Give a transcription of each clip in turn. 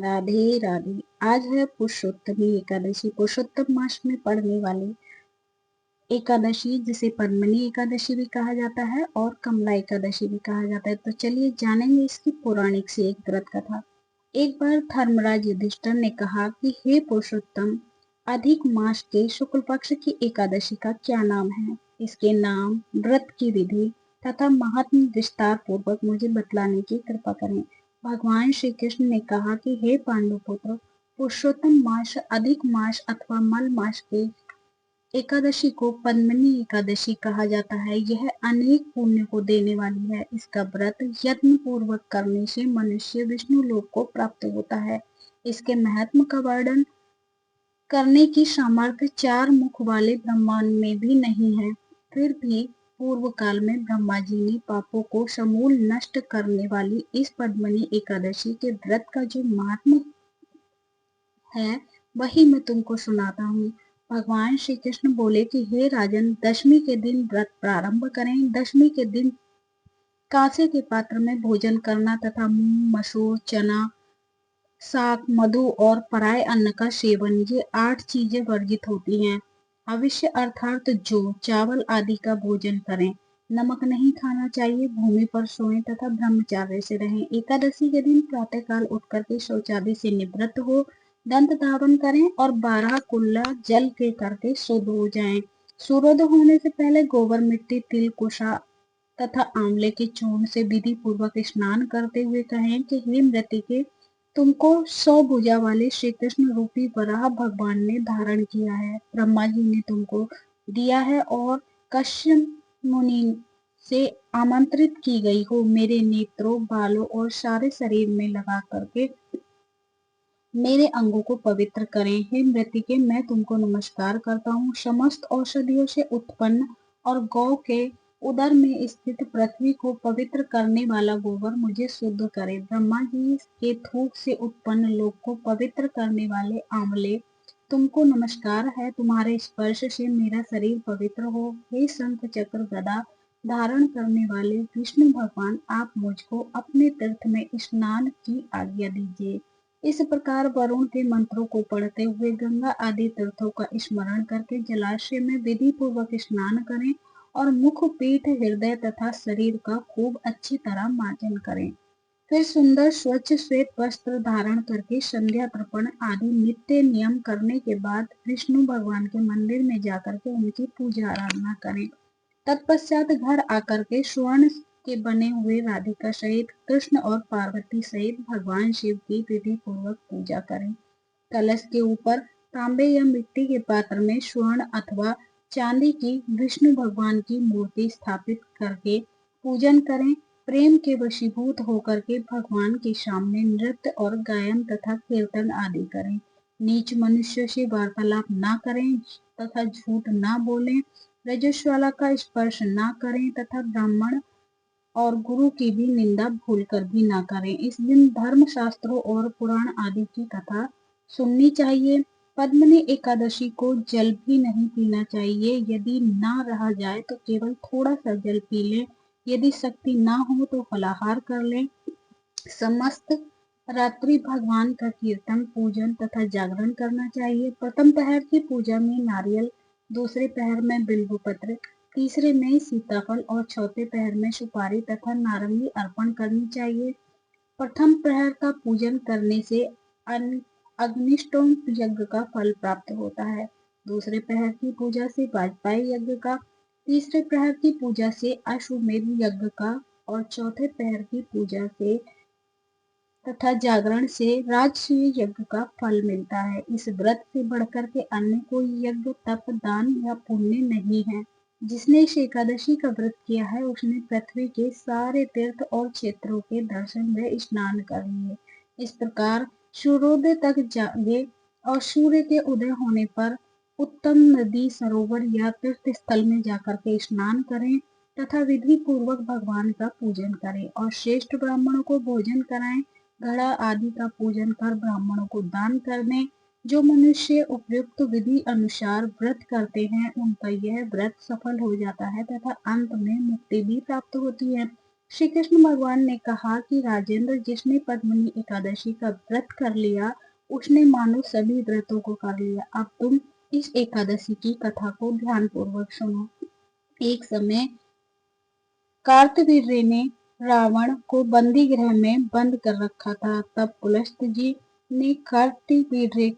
राधे राधे। आज है पुरुषोत्तमी एकादशी। पुरुषोत्तम मास में पड़ने वाली एकादशी जिसे पद्मनी एकादशी भी कहा जाता है और कमला एकादशी भी कहा जाता है। तो चलिए जानेंगे इसकी पौराणिक से एक व्रत कथा। एक बार धर्मराज युधिष्ठिर ने कहा कि हे पुरुषोत्तम, अधिक मास के शुक्ल पक्ष की एकादशी का क्या नाम है? इसके नाम, व्रत की विधि तथा महात्म्य विस्तार पूर्वक मुझे बतलाने की कृपा करें। भगवान श्री कृष्ण ने कहा कि हे पांडुपुत्र, पुरुषोत्तम मास, अधिक मास अथवा मल मास के एकादशी को पद्मिनी एकादशी कहा जाता है। यह अनेक पुण्य को देने वाली है। इसका व्रत यत्न पूर्वक करने से मनुष्य विष्णु लोक को प्राप्त होता है। इसके महत्व का वर्णन करने की सामर्थ्य चार मुख वाले ब्रह्मांड में भी नहीं है। फिर भी पूर्व काल में ब्रह्मा जी ने पापों को समूल नष्ट करने वाली इस पद्मिनी एकादशी के व्रत का जो महात्म है वही मैं तुमको सुनाता हूँ। भगवान श्री कृष्ण बोले कि हे राजन, दशमी के दिन व्रत प्रारंभ करें। दशमी के दिन कांसे के पात्र में भोजन करना तथा मूंग, मसूर, चना, साग, मधु और पराय अन्न का सेवन, ये 8 चीजें वर्जित होती हैं। अवश्य अर्थात जो चावल आदि का भोजन करें। नमक नहीं खाना चाहिए। भूमि पर सोएं तथा ब्रह्मचार्य से रहें। एकादशी के दिन प्रातः काल उठ करके शौचादि से निवृत्त हो दंत धावन करें और 12 कुल्ला जल के करके शुद्ध हो जाएं। सूर्योदय होने से पहले गोबर, मिट्टी, तिल, कुशा तथा आंवले के चूर्ण से विधि पूर्वक स्नान करते हुए कहें कि हे मृतिके, तुमको 100 भुजा वाले श्री कृष्ण रूपी वराह भगवान ने धारण किया है। ब्रह्मा जी ने तुमको दिया है और कश्यप मुनि से आमंत्रित की गई हो। मेरे नेत्रों, बालों और सारे शरीर में लगा करके मेरे अंगों को पवित्र करें। हे मृतिके, मैं तुमको नमस्कार करता हूँ। समस्त औषधियों से उत्पन्न और गौ के उदर में स्थित पृथ्वी को पवित्र करने वाला गोबर मुझे शुद्ध करे। ब्रह्मा जी के थूक से उत्पन्न लोक को पवित्र करने वाले आंवले, तुमको नमस्कार है। तुम्हारे स्पर्श से मेरा शरीर पवित्र हो। हे शंख चक्र गदा धारण करने वाले विष्णु भगवान, आप मुझको अपने तीर्थ में स्नान की आज्ञा दीजिए। इस प्रकार वरुण के मंत्रों को पढ़ते हुए गंगा आदि तीर्थों का स्मरण करके जलाशय में विधि पूर्वक स्नान करें और मुख, पीठ, हृदय तथा शरीर का खूब अच्छी तरह मार्जन करें। फिर सुंदर स्वच्छ श्वेत वस्त्र धारण करके संध्या तर्पण आदि नित्य नियम करने के बाद विष्णु भगवान के मंदिर में जाकर के उनकी पूजा आराधना करें। तत्पश्चात घर आकर के स्वर्ण के बने हुए राधिका सहित, कृष्ण और पार्वती सहित भगवान शिव की विधि पूर्वक पूजा करें। कलश के ऊपर तांबे या मिट्टी के पात्र में स्वर्ण अथवा चांदी की विष्णु भगवान की मूर्ति स्थापित करके पूजन करें। प्रेम के वशीभूत होकर के भगवान के सामने नृत्य और गायन तथा कीर्तन आदि करें। नीच मनुष्य से वार्तालाप ना करें तथा झूठ ना बोलें। रजस्वाला का स्पर्श ना करें तथा ब्राह्मण और गुरु की भी निंदा भूल कर भी ना करें। इस दिन धर्म शास्त्रों और पुराण आदि की कथा सुननी चाहिए। पद्मिनी एकादशी को जल भी नहीं पीना चाहिए। यदि ना रहा जाए तो केवल थोड़ा सा जल पी लें। यदि शक्ति ना हो तो फलाहार कर लें। समस्त रात्रि भगवान का कीर्तन, पूजन तथा जागरण करना चाहिए। प्रथम पहर की पूजा में नारियल, दूसरे पहर में बिल्व पत्र, तीसरे में सीताफल और चौथे पहर में सुपारी तथा नारंगी अर्पण करनी चाहिए। प्रथम प्रहर का पूजन करने से अग्निष्टोम यज्ञ का फल प्राप्त होता है। दूसरे प्रहर की पूजा से वाजपेयी यज्ञ का, तीसरे प्रहर की पूजा से अश्वमेध यज्ञ का और चौथे प्रहर की पूजा से तथा जागरण से राजसूय यज्ञ का फल मिलता है। इस व्रत से बढ़कर के अन्य कोई यज्ञ, तप, दान या पुण्य नहीं है। जिसने इस एकादशी का व्रत किया है उसने पृथ्वी के सारे तीर्थ और क्षेत्रों के दर्शन व स्नान कर लिए। इस प्रकार सूर्योदय तक जागे और सूर्य के उदय होने पर उत्तम नदी, सरोवर या तीर्थ स्थल में जाकर के स्नान करें तथा विधि पूर्वक भगवान का पूजन करें और श्रेष्ठ ब्राह्मणों को भोजन कराएं। घड़ा आदि का पूजन कर ब्राह्मणों को दान कर दें। जो मनुष्य उपयुक्त विधि अनुसार व्रत करते हैं उनका यह व्रत सफल हो जाता है तथा अंत में मुक्ति भी प्राप्त होती है। श्री कृष्ण भगवान ने कहा कि राजेंद्र, जिसने पद्मिनी एकादशी का व्रत कर लिया उसने मानो सभी व्रतों को कर लिया। अब तुम इस एकादशी की कथा को ध्यान पूर्वक सुनो। एक समय कार्तवीर्य ने रावण को बंदी गृह में बंद कर रखा था। तब पुलस्त जी ने कार्तवीर्य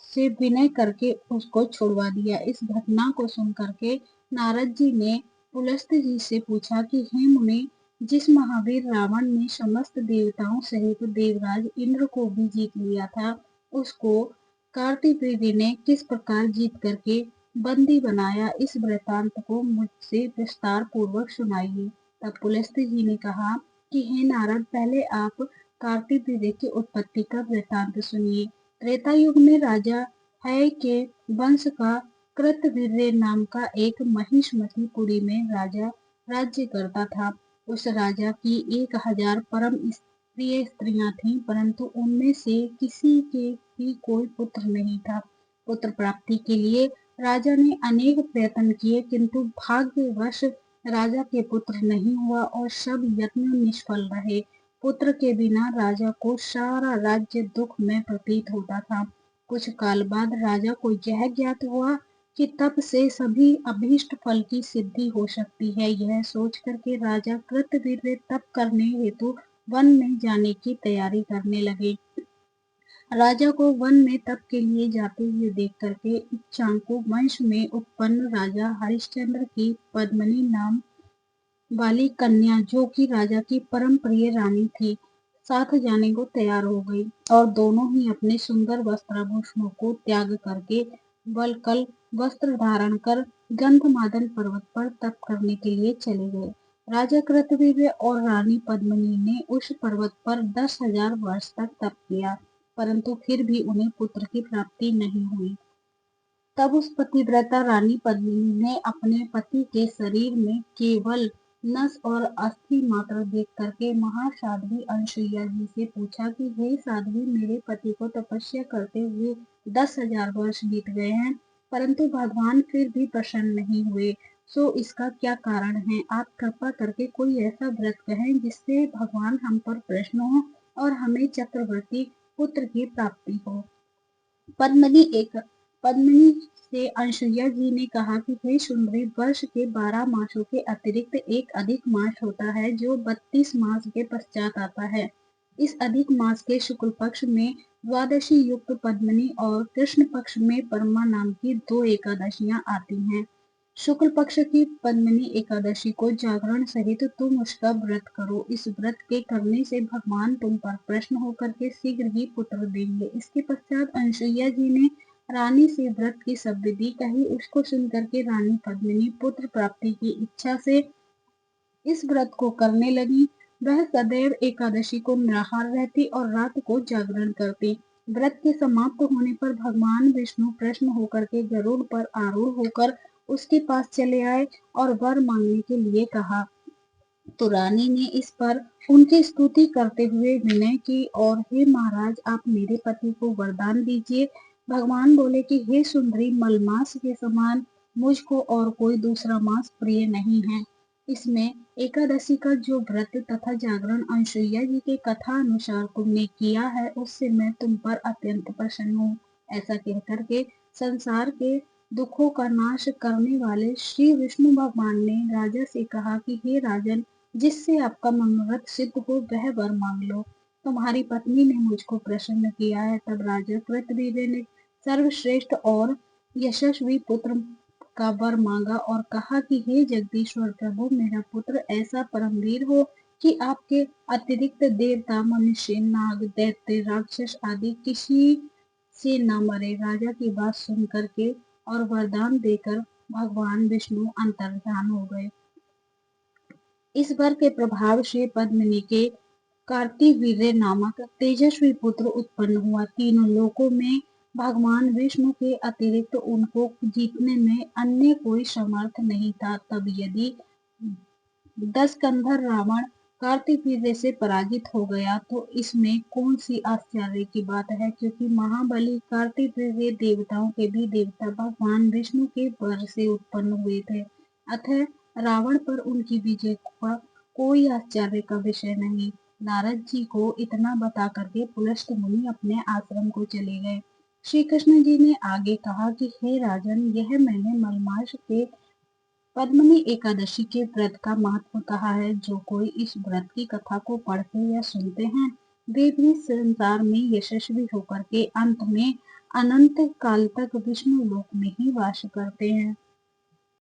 से विनय करके उसको छुड़वा दिया। इस घटना को सुन करके नारद जी ने पुलस्त जी से पूछा कि हे मुनि, जिस महावीर रावण ने समस्त देवताओं सहित देवराज इंद्र को भी जीत लिया था, उसको कार्तिवीर्य ने किस प्रकार जीत करके बंदी बनाया, इस वृतांत को मुझसे विस्तार पूर्वक सुनाइए। तब पुलस्त जी ने कहा कि हे नारद, पहले आप कार्तिवीर्य की उत्पत्ति का वृतांत सुनिए। त्रेता युग में राजा है के वंश का कृतवीर्य नाम का एक महिष्मती पुरी में राजा राज्य करता था। उस राजा की 1000 परम प्रिय स्त्रियां थीं, परंतु उनमें से किसी के भी कोई पुत्र नहीं था। पुत्र प्राप्ति के लिए राजा ने अनेक प्रयत्न किए, किंतु भाग्यवश राजा के पुत्र नहीं हुआ और सब यत्न निष्फल रहे। पुत्र के बिना राजा को सारा राज्य दुख में प्रतीत होता था। कुछ काल बाद राजा को यह ज्ञात हुआ कि तप से सभी अभीष्ट फल की सिद्धि हो सकती है। यह सोच करके राजा कृतवीर्य तप करने हेतु वन में जाने की तैयारी करने लगे। राजा को वन में तप के लिए जाते हुए देख करके इक्ष्वाकु वंश में उत्पन्न राजा हरिश्चंद्र की पद्मिनी नाम वाली कन्या, जो कि राजा की परम प्रिय रानी थी, साथ जाने को तैयार हो गई और दोनों ही अपने सुंदर वस्त्राभूषणों को त्याग करके वल्कल वस्त्र धारण कर गंधमादन पर्वत पर तप करने के लिए चले गए। राजा कृतवीर्य और रानी पद्मिनी ने उस पर्वत पर 10,000 वर्ष तक तप किया, परंतु फिर भी उन्हें पुत्र की प्राप्ति नहीं हुई। तब उस पतिव्रता रानी पद्मिनी ने अपने पति के शरीर में केवल नस और अस्थि मात्र देख करके महासाध्वी अनसुईया जी से पूछा कि हे साध्वी, मेरे पति को तपस्या करते हुए 10,000 वर्ष बीत गए हैं, परंतु भगवान फिर भी प्रसन्न नहीं हुए, सो इसका क्या कारण है? आप कृपा करके कोई ऐसा व्रत कहें जिससे भगवान हम पर प्रसन्न हो और हमें चक्रवर्ती पुत्र की प्राप्ति हो। पद्मिनी से अनसुईया जी ने कहा कि हे सुंदरी, वर्ष के 12 मासों के अतिरिक्त एक अधिक मास होता है जो 32 मास के पश्चात आता है। इस अधिक मास के शुक्ल पक्ष में द्वादशी युक्त पद्मिनी और कृष्ण पक्ष में परमा नाम की 2 एकादशियां आती हैं। शुक्ल पक्ष की पद्मिनी एकादशी को जागरण सहित तुम उसका व्रत करो। इस व्रत के करने से भगवान तुम पर प्रसन्न होकर के शीघ्र ही पुत्र देंगे। इसके पश्चात अनसुईया जी ने रानी से व्रत की सब विधि कही। उसको सुनकर के रानी पद्मिनी पुत्र प्राप्ति की इच्छा से इस व्रत को करने लगी। वह सदैव एकादशी को निराहार रहती और रात को जागरण करती। व्रत के समाप्त होने पर भगवान विष्णु प्रसन्न होकर के गरुड़ पर आरूढ़ होकर उसके पास चले आए और वर मांगने के लिए कहा। तो रानी ने इस पर उनकी स्तुति करते हुए विनय की और हे महाराज, आप मेरे पति को वरदान दीजिए। भगवान बोले कि हे सुंदरी, मलमास के समान मुझको और कोई दूसरा मास प्रिय नहीं है। इसमें एकादशी का जो व्रत तथा जागरण अनसुईया जी के कथा अनुसार तुमने किया है, उससे मैं तुम पर अत्यंत प्रसन्न हूँ। ऐसा कहकर के संसार के दुखों का नाश करने वाले श्री विष्णु भगवान ने राजा से कहा कि हे राजन, जिससे आपका मनोरथ सिद्ध हो वह वर मांग लो। तुम्हारी पत्नी ने मुझको प्रसन्न किया है। तब राजा कृतवीर्य ने सर्वश्रेष्ठ और यशस्वी पुत्र का वर मांगा और कहा कि हे जगदीश्वर प्रभु, मेरा पुत्र ऐसा परमवीर हो कि आपके अतिरिक्त देवता, मनुष्य, नाग, दैत्य, राक्षस आदि किसी से न मरे। राजा की बात सुन करके और वरदान देकर भगवान विष्णु अंतर्धान हो गए। इस वर के प्रभाव से पद्मिनी के कार्तिवीर्य नामक तेजस्वी पुत्र उत्पन्न हुआ। तीनों लोकों में भगवान विष्णु के अतिरिक्त उनको जीतने में अन्य कोई समर्थ नहीं था। तब यदि 10 कंधर रावण कार्तिवीर्य से पराजित हो गया तो इसमें कौन सी आश्चर्य की बात है, क्योंकि महाबली कार्तिवीर्य देवताओं के भी देवता भगवान विष्णु के वर से उत्पन्न हुए थे। अतः रावण पर उनकी विजय कोई आश्चर्य का विषय नहीं। नारद जी को इतना बता करके पुलस्त मुनि अपने आश्रम को चले गए। श्री कृष्ण जी ने आगे कहा कि हे राजन, यह मैंने मलमास के पद्मिनी एकादशी के व्रत का महत्व कहा है। जो कोई इस व्रत की कथा को पढ़ते या सुनते हैं, वे भी संसार में यशस्वी होकर के अंत में अनंत काल तक विष्णु लोक में ही वास करते हैं।